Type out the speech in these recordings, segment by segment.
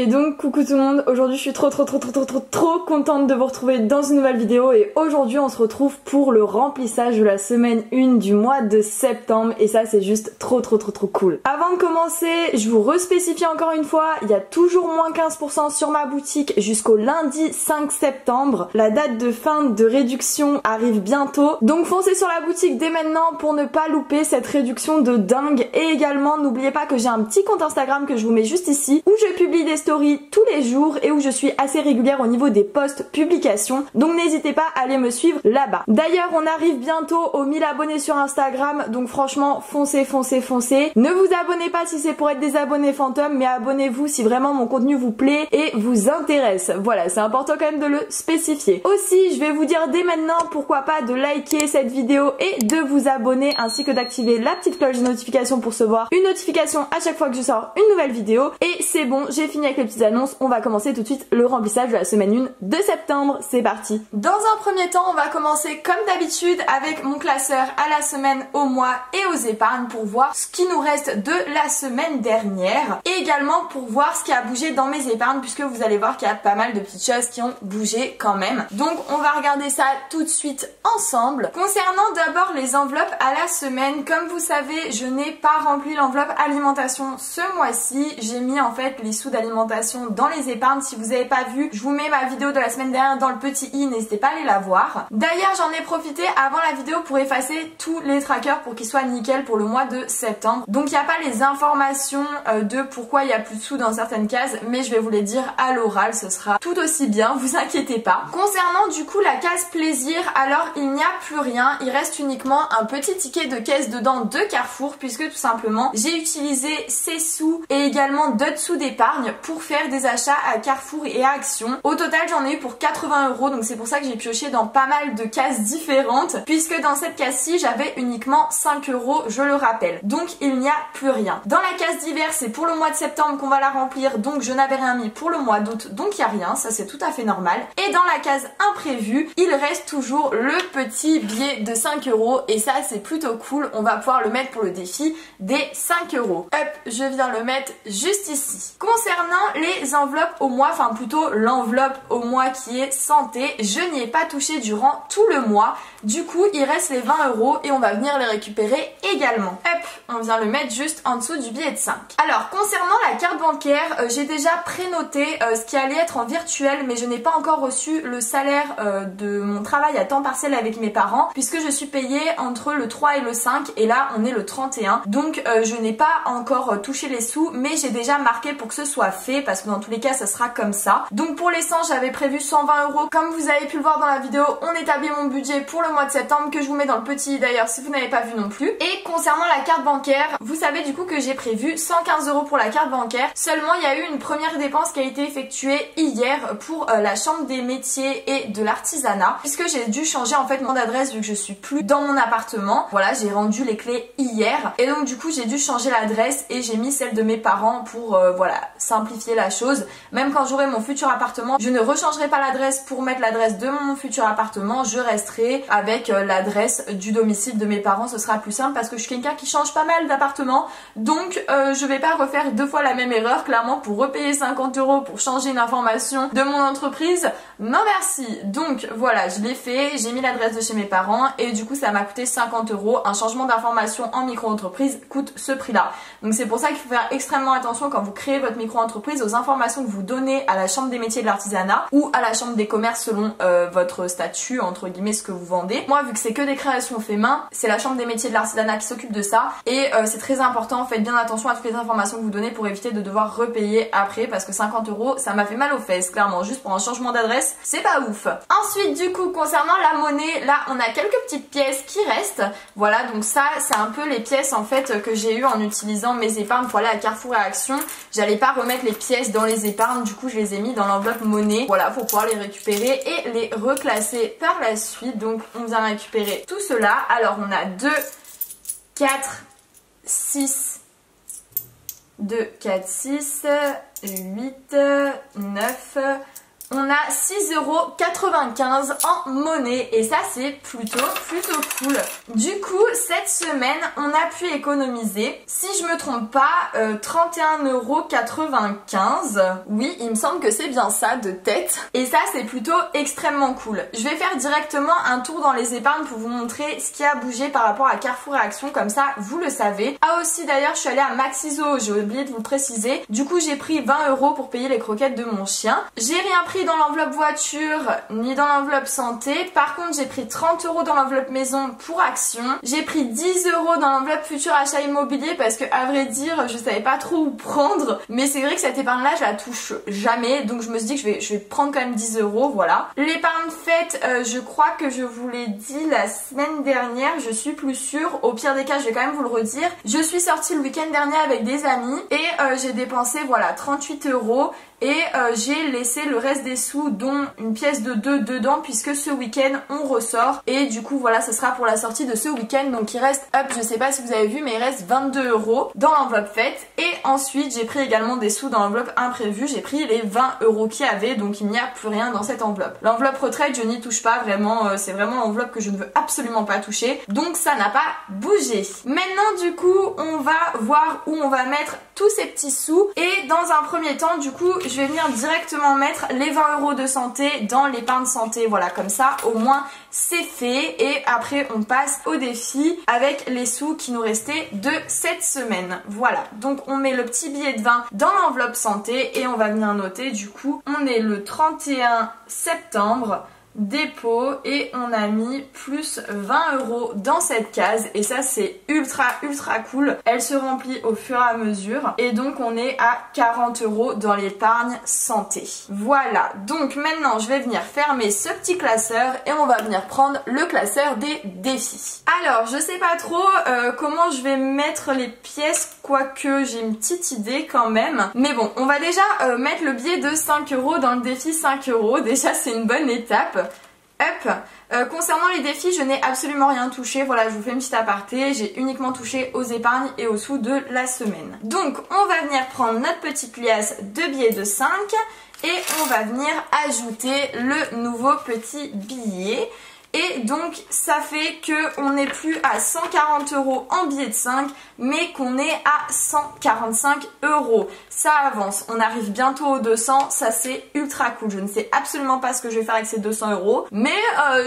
Et donc coucou tout le monde, aujourd'hui je suis trop contente de vous retrouver dans une nouvelle vidéo et aujourd'hui on se retrouve pour le remplissage de la semaine 1 du mois de septembre et ça c'est juste trop cool. Avant de commencer, je vous respécifie encore une fois, il y a toujours moins 15% sur ma boutique jusqu'au lundi 5 septembre. La date de fin de réduction arrive bientôt, donc foncez sur la boutique dès maintenant pour ne pas louper cette réduction de dingue. Et également n'oubliez pas que j'ai un petit compte Instagram que je vous mets juste ici où je publie des stories tous les jours et où je suis assez régulière au niveau des posts publications, donc n'hésitez pas à aller me suivre là-bas. D'ailleurs on arrive bientôt aux 1000 abonnés sur Instagram, donc franchement foncez. Ne vous abonnez pas si c'est pour être des abonnés fantômes, mais abonnez-vous si vraiment mon contenu vous plaît et vous intéresse. Voilà, c'est important quand même de le spécifier. Aussi je vais vous dire dès maintenant pourquoi pas de liker cette vidéo et de vous abonner ainsi que d'activer la petite cloche de notification pour recevoir une notification à chaque fois que je sors une nouvelle vidéo. Et c'est bon, j'ai fini avec les petites annonces, on va commencer tout de suite le remplissage de la semaine 1 de septembre, c'est parti. Dans un premier temps, on va commencer comme d'habitude avec mon classeur à la semaine, au mois et aux épargnes pour voir ce qui nous reste de la semaine dernière et également pour voir ce qui a bougé dans mes épargnes puisque vous allez voir qu'il y a pas mal de petites choses qui ont bougé quand même. Donc on va regarder ça tout de suite ensemble. Concernant d'abord les enveloppes à la semaine, comme vous savez, je n'ai pas rempli l'enveloppe alimentation ce mois-ci. J'ai mis en fait les sous d'alimentation dans les épargnes. Si vous n'avez pas vu, je vous mets ma vidéo de la semaine dernière dans le petit i, n'hésitez pas à aller la voir. D'ailleurs, j'en ai profité avant la vidéo pour effacer tous les trackers pour qu'ils soient nickel pour le mois de septembre. Donc il n'y a pas les informations de pourquoi il n'y a plus de sous dans certaines cases, mais je vais vous les dire à l'oral, ce sera tout aussi bien, vous inquiétez pas. Concernant du coup la case plaisir, alors il n'y a plus rien, il reste uniquement un petit ticket de caisse dedans de Carrefour puisque tout simplement j'ai utilisé ces sous et également d'autres sous d'épargne pour faire des achats à Carrefour et à Action. Au total j'en ai eu pour 80 €, donc c'est pour ça que j'ai pioché dans pas mal de cases différentes puisque dans cette case-ci j'avais uniquement 5 €, je le rappelle. Donc il n'y a plus rien. Dans la case d'hiver c'est pour le mois de septembre qu'on va la remplir, donc je n'avais rien mis pour le mois d'août, donc il n'y a rien, ça c'est tout à fait normal. Et dans la case imprévue, il reste toujours le petit billet de 5 € et ça c'est plutôt cool, on va pouvoir le mettre pour le défi des 5 €. Hop, je viens le mettre juste ici. Concernant les enveloppes au mois, enfin plutôt l'enveloppe au mois qui est santé, je n'y ai pas touché durant tout le mois. Du coup, il reste les 20 € et on va venir les récupérer également. Hop, on vient le mettre juste en dessous du billet de 5. Alors, concernant la carte bancaire, j'ai déjà prénoté ce qui allait être en virtuel, mais je n'ai pas encore reçu le salaire de mon travail à temps partiel avec mes parents, puisque je suis payée entre le 3 et le 5, et là, on est le 31. Donc, je n'ai pas encore touché les sous, mais j'ai déjà marqué pour que ce soit fait, parce que dans tous les cas, ça sera comme ça. Donc, pour l'essence, j'avais prévu 120 €. Comme vous avez pu le voir dans la vidéo, on établit mon budget pour le mois de septembre, que je vous mets dans le petit d'ailleurs si vous n'avez pas vu non plus. Et concernant la carte bancaire, vous savez du coup que j'ai prévu 115 € pour la carte bancaire. Seulement, il y a eu une première dépense qui a été effectuée hier pour la chambre des métiers et de l'artisanat, puisque j'ai dû changer en fait mon adresse vu que je suis plus dans mon appartement. Voilà, j'ai rendu les clés hier et donc du coup j'ai dû changer l'adresse et j'ai mis celle de mes parents pour voilà, simplifier la chose. Même quand j'aurai mon futur appartement, je ne rechangerai pas l'adresse pour mettre l'adresse de mon futur appartement, je resterai avec l'adresse du domicile de mes parents, ce sera plus simple parce que je suis quelqu'un qui change pas mal d'appartements, donc je vais pas refaire deux fois la même erreur clairement pour repayer 50 € pour changer une information de mon entreprise. Non merci. Donc voilà, je l'ai fait, j'ai mis l'adresse de chez mes parents et du coup ça m'a coûté 50 €. Un changement d'information en micro-entreprise coûte ce prix là. Donc c'est pour ça qu'il faut faire extrêmement attention quand vous créez votre micro-entreprise aux informations que vous donnez à la chambre des métiers et de l'artisanat ou à la chambre des commerces selon votre statut, entre guillemets, ce que vous vendez. Moi vu que c'est que des créations fait main, c'est la chambre des métiers et de l'artisanat qui s'occupe de ça et c'est très important, faites bien attention à toutes les informations que vous donnez pour éviter de devoir repayer après parce que 50 € ça m'a fait mal aux fesses clairement, juste pour un changement d'adresse c'est pas ouf. Ensuite du coup concernant la monnaie, là on a quelques petites pièces qui restent, voilà, donc ça c'est un peu les pièces en fait que j'ai eu en utilisant mes épargnes pour aller à Carrefour et Action. J'allais pas remettre les pièces dans les épargnes, du coup je les ai mis dans l'enveloppe monnaie, voilà, pour pouvoir les récupérer et les reclasser par la suite. Donc on vient récupérer tout cela. Alors on a 2, 4, 6, 2, 4, 6, 8, 9, on a 6,95 € en monnaie et ça c'est plutôt cool. Du coup cette semaine on a pu économiser, si je me trompe pas, 31,95 €. Oui, il me semble que c'est bien ça de tête. Et ça c'est plutôt extrêmement cool. Je vais faire directement un tour dans les épargnes pour vous montrer ce qui a bougé par rapport à Carrefour et Action, comme ça vous le savez. Ah aussi d'ailleurs je suis allée à Maxiso, j'ai oublié de vous le préciser. Du coup j'ai pris 20 € pour payer les croquettes de mon chien. J'ai rien pris dans l'enveloppe voiture ni dans l'enveloppe santé. Par contre j'ai pris 30 € dans l'enveloppe maison pour Action. J'ai pris 10 € dans l'enveloppe futur achat immobilier parce que à vrai dire je savais pas trop où prendre. Mais c'est vrai que cette épargne là je la touche jamais. Donc je me suis dit que je vais prendre quand même 10 €, voilà. L'épargne faite, je crois que je vous l'ai dit la semaine dernière, je suis plus sûre. Au pire des cas je vais quand même vous le redire. Je suis sortie le week-end dernier avec des amis et j'ai dépensé voilà 38 € et j'ai laissé le reste des sous dont une pièce de 2 dedans puisque ce week-end on ressort et du coup voilà ce sera pour la sortie de ce week-end. Donc il reste je sais pas si vous avez vu mais il reste 22 € dans l'enveloppe faite et ensuite j'ai pris également des sous dans l'enveloppe imprévue. J'ai pris les 20 € qu'il y avait, donc il n'y a plus rien dans cette enveloppe. L'enveloppe retraite je n'y touche pas vraiment, c'est vraiment l'enveloppe que je ne veux absolument pas toucher, donc ça n'a pas bougé. Maintenant du coup on va voir où on va mettre tous ces petits sous et dans un premier temps du coup je vais venir directement mettre les 20 € de santé dans l'épargne santé, voilà, comme ça au moins c'est fait et après on passe au défi avec les sous qui nous restaient de cette semaine. Voilà, donc on met le petit billet de 20 dans l'enveloppe santé et on va venir noter du coup on est le 31 septembre, dépôt, et on a mis plus 20 € dans cette case et ça c'est ultra cool. Elle se remplit au fur et à mesure et donc on est à 40 € dans l'épargne santé. Voilà, donc maintenant je vais venir fermer ce petit classeur et on va venir prendre le classeur des défis. Alors je sais pas trop comment je vais mettre les pièces, quoique j'ai une petite idée quand même, mais bon on va déjà mettre le billet de 5 € dans le défi 5 €, déjà c'est une bonne étape. Concernant les défis, je n'ai absolument rien touché, voilà, je vous fais une petite aparté, j'ai uniquement touché aux épargnes et aux sous de la semaine. Donc on va venir prendre notre petite liasse de billets de 5 et on va venir ajouter le nouveau petit billet. Et donc ça fait qu'on n'est plus à 140 € en billet de 5 mais qu'on est à 145 €. Ça avance, on arrive bientôt aux 200, ça c'est ultra cool. Je ne sais absolument pas ce que je vais faire avec ces 200 € mais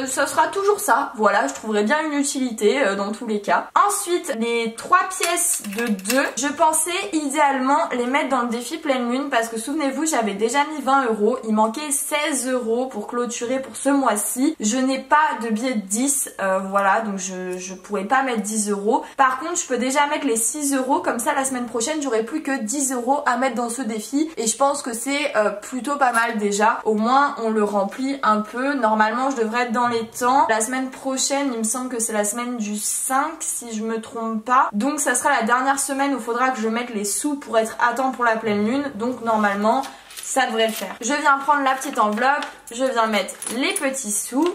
ça sera toujours ça. Voilà, je trouverai bien une utilité dans tous les cas. Ensuite, les 3 pièces de 2, je pensais idéalement les mettre dans le défi pleine lune parce que souvenez-vous, j'avais déjà mis 20 €, il manquait 16 € pour clôturer pour ce mois-ci. Je n'ai pas de billet de 10, voilà, donc je pourrais pas mettre 10 €. Par contre je peux déjà mettre les 6 €, comme ça la semaine prochaine j'aurai plus que 10 € à mettre dans ce défi et je pense que c'est plutôt pas mal déjà. Au moins on le remplit un peu. Normalement je devrais être dans les temps. La semaine prochaine il me semble que c'est la semaine du 5 si je me trompe pas, donc ça sera la dernière semaine où il faudra que je mette les sous pour être à temps pour la pleine lune, donc normalement ça devrait le faire. Je viens prendre la petite enveloppe, je viens mettre les petits sous.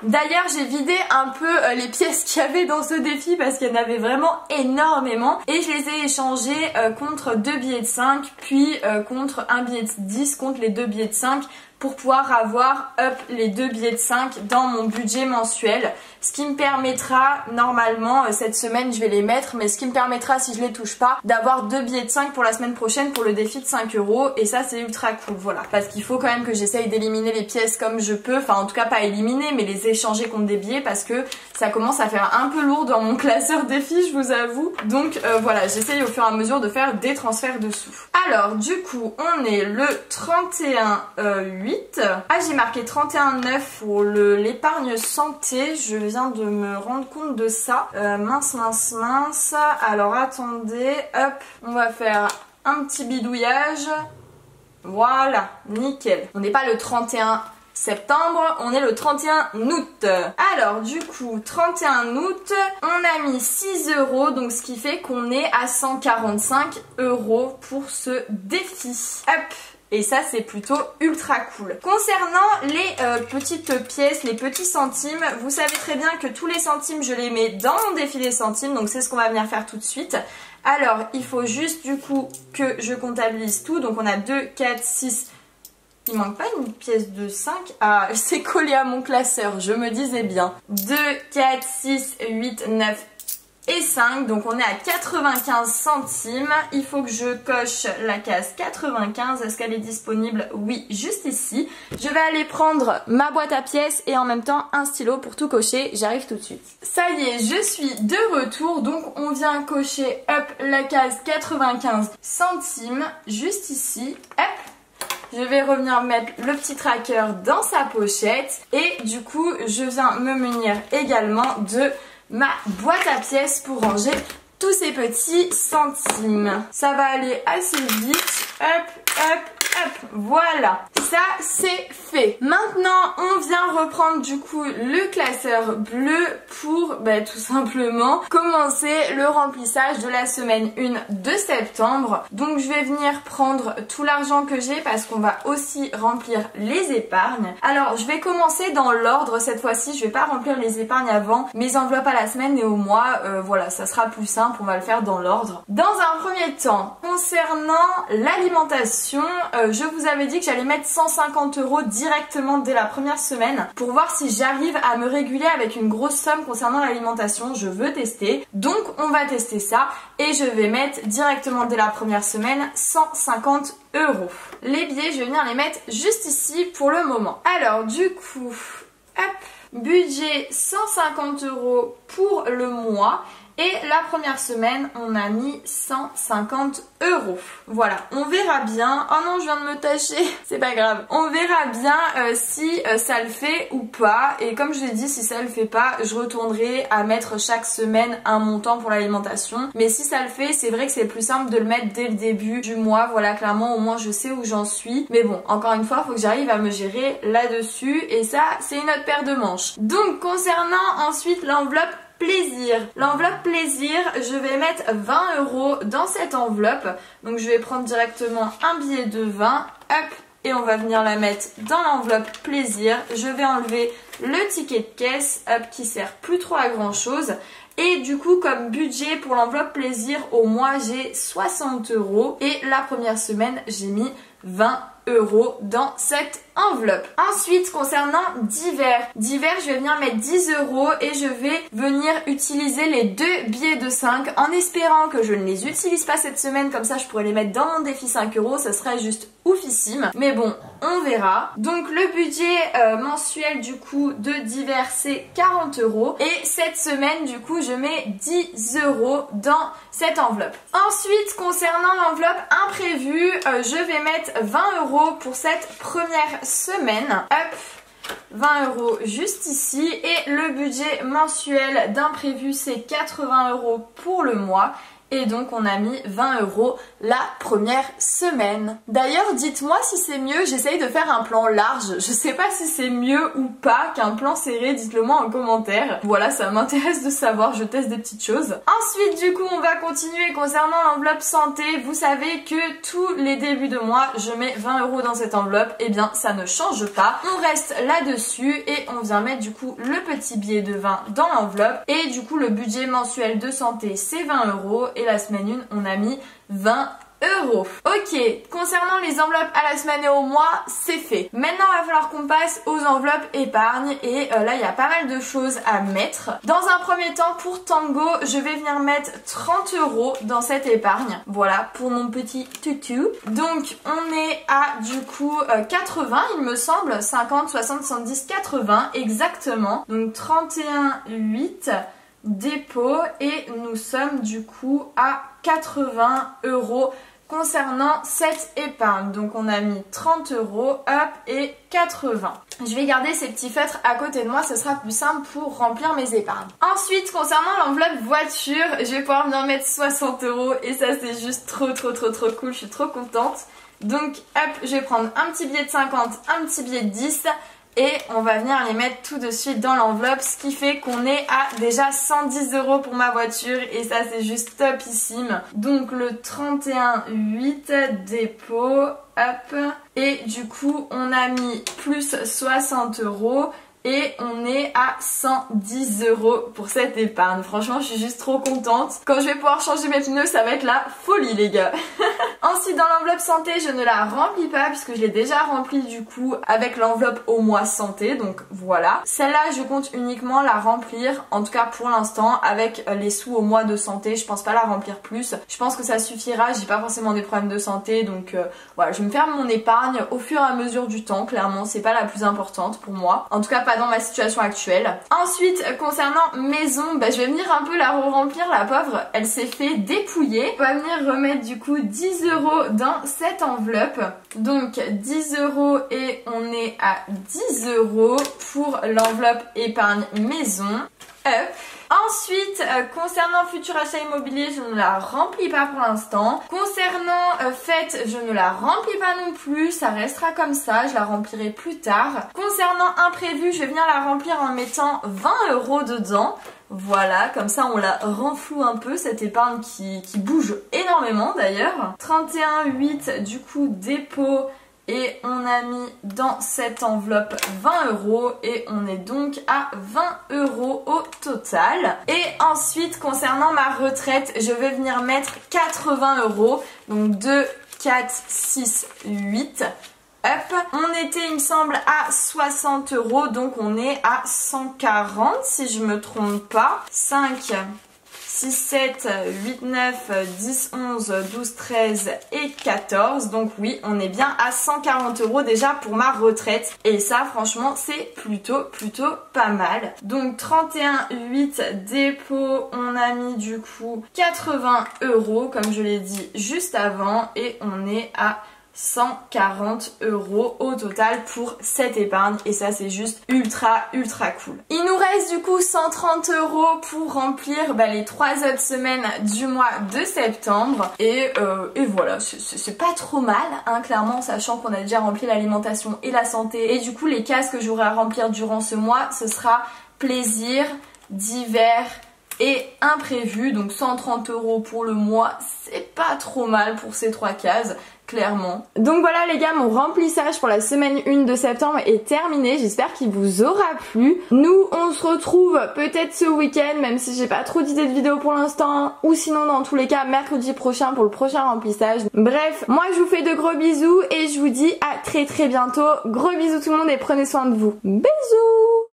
D'ailleurs j'ai vidé un peu les pièces qu'il y avait dans ce défi parce qu'il y en avait vraiment énormément et je les ai échangées contre 2 billets de 5 puis contre un billet de 10 contre les 2 billets de 5 pour pouvoir avoir les 2 billets de 5 dans mon budget mensuel. Ce qui me permettra, normalement, cette semaine je vais les mettre, mais ce qui me permettra, si je les touche pas, d'avoir 2 billets de 5 pour la semaine prochaine pour le défi de 5 € et ça c'est ultra cool, voilà. Parce qu'il faut quand même que j'essaye d'éliminer les pièces comme je peux, enfin en tout cas pas éliminer, mais les échanger contre des billets parce que ça commence à faire un peu lourd dans mon classeur défi, je vous avoue. Donc voilà, j'essaye au fur et à mesure de faire des transferts de sous. Alors du coup, on est le 31/8. Ah, j'ai marqué 31/9 pour l'épargne santé, je viens de me rendre compte de ça. Mince. Alors attendez, hop, on va faire un petit bidouillage. Voilà, nickel. On n'est pas le 31 septembre, on est le 31 août. Alors du coup, 31 août, on a mis 6 €, donc ce qui fait qu'on est à 145 € pour ce défi. Hop. Et ça c'est plutôt ultra cool. Concernant les petites pièces, les petits centimes, vous savez très bien que tous les centimes je les mets dans mon défi des centimes, donc c'est ce qu'on va venir faire tout de suite. Alors il faut juste du coup que je comptabilise tout, donc on a 2, 4, 6, Il manque pas une pièce de 5? Ah, c'est collé à mon classeur, je me disais bien. 2, 4, 6, 8, 9 et 5, donc on est à 95 centimes. Il faut que je coche la case 95. Est-ce qu'elle est disponible? Oui, juste ici. Je vais aller prendre ma boîte à pièces et en même temps un stylo pour tout cocher. J'arrive tout de suite. Ça y est, je suis de retour. Donc on vient cocher, hop, la case 95 centimes, juste ici, hop. Je vais revenir mettre le petit tracker dans sa pochette et du coup je viens me munir également de ma boîte à pièces pour ranger tous ces petits centimes. Ça va aller assez vite. Hop, hop, hop. Voilà. Ça, c'est fait. Maintenant, on vient reprendre du coup le classeur bleu pour tout simplement commencer le remplissage de la semaine 1 de septembre. Donc, je vais venir prendre tout l'argent que j'ai parce qu'on va aussi remplir les épargnes. Alors, je vais commencer dans l'ordre cette fois-ci. Je vais pas remplir les épargnes avant mes enveloppes à la semaine et au mois. Voilà, ça sera plus simple. On va le faire dans l'ordre. Dans un premier temps, concernant l'alimentation, je vous avais dit que j'allais mettre 150 € directement dès la première semaine pour voir si j'arrive à me réguler avec une grosse somme concernant l'alimentation. Je veux tester, donc on va tester ça et je vais mettre directement dès la première semaine 150 €. Les billets, je vais venir les mettre juste ici pour le moment. Alors du coup, hop, budget 150 € pour le mois. Et la première semaine, on a mis 150 €. Voilà, on verra bien. Oh non, je viens de me tâcher. C'est pas grave. On verra bien si ça le fait ou pas. Et comme je l'ai dit, si ça le fait pas, je retournerai à mettre chaque semaine un montant pour l'alimentation. Mais si ça le fait, c'est vrai que c'est plus simple de le mettre dès le début du mois. Voilà, clairement, au moins je sais où j'en suis. Mais bon, encore une fois, il faut que j'arrive à me gérer là-dessus. Et ça, c'est une autre paire de manches. Donc, concernant ensuite l'enveloppe plaisir. L'enveloppe plaisir, je vais mettre 20 € dans cette enveloppe. Donc je vais prendre directement un billet de 20, hop, et on va venir la mettre dans l'enveloppe plaisir. Je vais enlever le ticket de caisse, hop, qui sert plus trop à grand chose. Et du coup, comme budget pour l'enveloppe plaisir, au mois j'ai 60 € et la première semaine j'ai mis 20 € dans cette enveloppe. Ensuite, concernant divers, je vais venir mettre 10 € et je vais venir utiliser les 2 billets de 5 en espérant que je ne les utilise pas cette semaine, comme ça je pourrais les mettre dans mon défi 5 €, ça serait juste oufissime. Mais bon, on verra. Donc le budget mensuel du coup de divers c'est 40 € et cette semaine du coup je mets 10 € dans cette enveloppe. Ensuite, concernant l'enveloppe imprévue, je vais mettre 20 € pour cette première semaine. Hop, 20 € juste ici et le budget mensuel d'imprévu c'est 80 € pour le mois. Et donc on a mis 20 € la première semaine. D'ailleurs dites-moi si c'est mieux, j'essaye de faire un plan large. Je sais pas si c'est mieux ou pas qu'un plan serré, dites-le moi en commentaire. Voilà, ça m'intéresse de savoir, je teste des petites choses. Ensuite du coup on va continuer concernant l'enveloppe santé. Vous savez que tous les débuts de mois je mets 20 € dans cette enveloppe. Et bien ça ne change pas, on reste là-dessus et on vient mettre du coup le petit billet de 20 dans l'enveloppe. Et du coup le budget mensuel de santé c'est 20 € et la semaine 1 on a mis 20 €. Ok, concernant les enveloppes à la semaine et au mois, c'est fait. Maintenant, il va falloir qu'on passe aux enveloppes épargne et là, il y a pas mal de choses à mettre. Dans un premier temps, pour Tango, je vais venir mettre 30 € dans cette épargne. Voilà, pour mon petit tutu. Donc, on est à, du coup, 80, il me semble. 50, 60, 70, 80, exactement. Donc, 31,8 dépôt et nous sommes du coup à 80 € concernant cette épargne. Donc on a mis 30 €, hop, et 80. Je vais garder ces petits feutres à côté de moi, ce sera plus simple pour remplir mes épargnes. Ensuite, concernant l'enveloppe voiture, je vais pouvoir venir mettre 60 € et ça c'est juste trop cool, je suis trop contente. Donc hop, je vais prendre un petit billet de 50, un petit billet de 10 et on va venir les mettre tout de suite dans l'enveloppe, ce qui fait qu'on est à déjà 110 € pour ma voiture et ça c'est juste topissime. Donc le 31,8 dépôt, hop, et du coup on a mis plus 60 € et on est à 110 € pour cette épargne. Franchement, je suis juste trop contente. Quand je vais pouvoir changer mes pneus, ça va être la folie les gars. Ensuite, dans l'enveloppe santé, je ne la remplis pas puisque je l'ai déjà remplie du coup avec l'enveloppe au mois santé, donc voilà. Celle-là, je compte uniquement la remplir, en tout cas pour l'instant, avec les sous au mois de santé. Je pense pas la remplir plus. Je pense que ça suffira, j'ai pas forcément des problèmes de santé, donc voilà, je vais me faire mon épargne au fur et à mesure du temps. Clairement, c'est pas la plus importante pour moi. En tout cas, pas dans ma situation actuelle. Ensuite, concernant maison, je vais venir un peu la re-remplir, la pauvre. Elle s'est fait dépouiller. On va venir remettre du coup 10 € dans cette enveloppe. Donc 10 € et on est à 10 € pour l'enveloppe épargne maison. Hop. Ensuite, concernant futur achat immobilier, je ne la remplis pas pour l'instant. Concernant fête, je ne la remplis pas non plus, ça restera comme ça, je la remplirai plus tard. Concernant imprévu, je vais venir la remplir en mettant 20 € dedans. Voilà, comme ça on la renfloue un peu, cette épargne qui bouge énormément d'ailleurs. 31,8 du coup dépôt. Et on a mis dans cette enveloppe 20 € et on est donc à 20 € au total. Et ensuite, concernant ma retraite, je vais venir mettre 80 €. Donc 2, 4, 6, 8. Hop. On était, il me semble, à 60 €. Donc on est à 140 si je me trompe pas. 5... 6, 7, 8, 9, 10, 11, 12, 13 et 14. Donc oui, on est bien à 140 € déjà pour ma retraite. Et ça, franchement, c'est plutôt pas mal. Donc 31,8 dépôt, on a mis du coup 80 € comme je l'ai dit juste avant. Et on est à 140 € au total pour cette épargne et ça c'est juste ultra cool. Il nous reste du coup 130 € pour remplir les 3 autres semaines du mois de septembre et voilà, c'est pas trop mal hein, clairement, sachant qu'on a déjà rempli l'alimentation et la santé et du coup les cases que j'aurai à remplir durant ce mois, ce sera plaisir, divers et imprévu, donc 130 € pour le mois, c'est pas trop mal pour ces 3 cases, clairement. Donc voilà les gars, mon remplissage pour la semaine 1 de septembre est terminé, j'espère qu'il vous aura plu. Nous on se retrouve peut-être ce week-end, même si j'ai pas trop d'idées de vidéos pour l'instant, ou sinon dans tous les cas mercredi prochain pour le prochain remplissage. Bref, moi je vous fais de gros bisous et je vous dis à très bientôt. Gros bisous tout le monde et prenez soin de vous. Bisous.